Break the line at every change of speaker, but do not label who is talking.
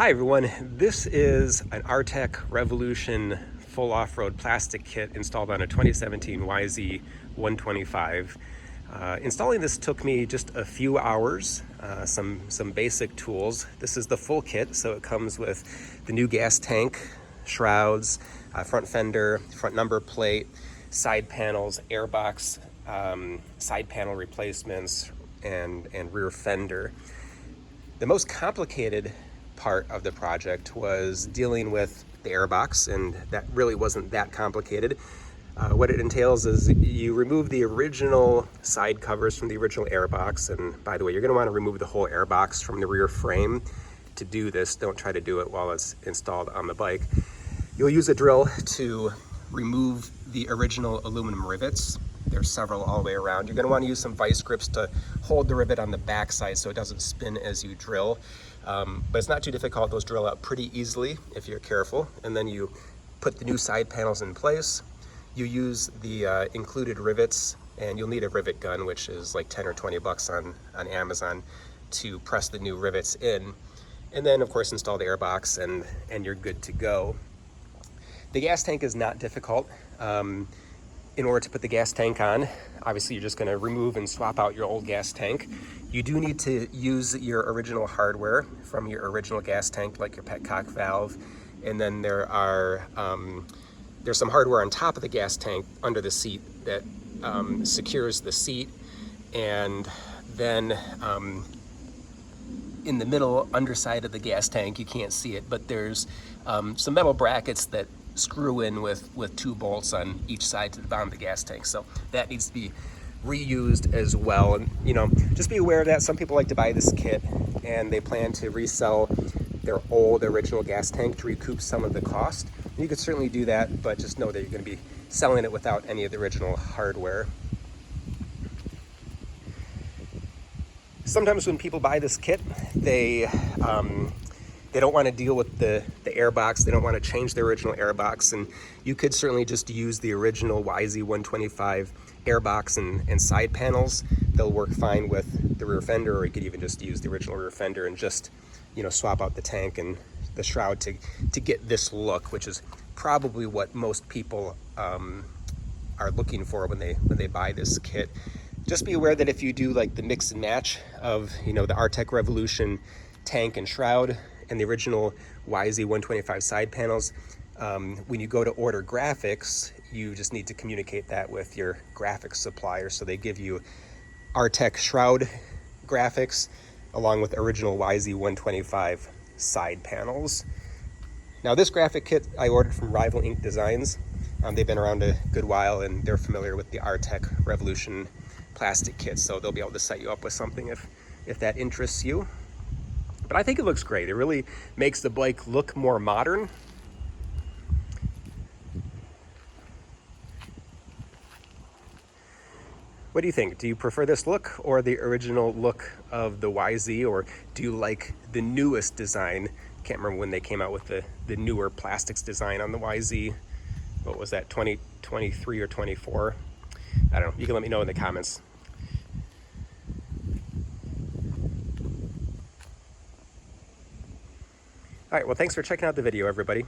Hi everyone, this is an R-Tech Revolution full off-road plastic kit installed on a 2017 YZ125. Installing this took me just a few hours, some basic tools. This is the full kit, so it comes with the new gas tank, shrouds, front fender, front number plate, side panels, airbox, side panel replacements, and rear fender. The most complicated part of the project was dealing with the airbox, and that really wasn't that complicated. What it entails is you remove the original side covers from the original airbox, and by the way, you're going to want to remove the whole airbox from the rear frame to do this. Don't try to do it while it's installed on the bike. You'll use a drill to remove the original aluminum rivets. There's several all the way around. You're going to want to use some vice grips to hold the rivet on the back side so it doesn't spin as you drill. But it's not too difficult. Those drill out pretty easily if you're careful. And then you put the new side panels in place. You use the included rivets, and you'll need a rivet gun, which is like 10 or 20 bucks on Amazon, to press the new rivets in. And then of course install the airbox, and you're good to go. The gas tank is not difficult. In order to put the gas tank on, obviously you're just going to remove and swap out your old gas tank. You do need to use your original hardware from your original gas tank, like your petcock valve, and then there's some hardware on top of the gas tank under the seat that secures the seat, and then in the middle underside of the gas tank, you can't see it, but there's some metal brackets that screw in with two bolts on each side to the bottom of the gas tank. So that needs to be reused as well. And just be aware of that. Some people like to buy this kit and they plan to resell their old original gas tank to recoup some of the cost. And you could certainly do that, but just know that you're going to be selling it without any of the original hardware. Sometimes when people buy this kit, they don't want to deal with the airbox. They don't want to change their original airbox. And you could certainly just use the original YZ125 airbox and side panels. They'll work fine with the rear fender, or you could even just use the original rear fender and just, swap out the tank and the shroud to get this look, which is probably what most people are looking for when they buy this kit. Just be aware that if you do like the mix and match of, the R-Tech Revolution tank and shroud and the original YZ125 side panels, when you go to order graphics, you just need to communicate that with your graphics supplier. So they give you R-Tech shroud graphics along with original YZ125 side panels. Now this graphic kit I ordered from Rival Ink Designs. They've been around a good while and they're familiar with the R-Tech Revolution plastic kit, so they'll be able to set you up with something if that interests you. But I think it looks great. It really makes the bike look more modern. What do you think? Do you prefer this look or the original look of the YZ, or do you like the newest design? Can't remember when they came out with the newer plastics design on the YZ. What was that, 2023 or 24? I don't know. You can let me know in the comments. All right, well, thanks for checking out the video, everybody.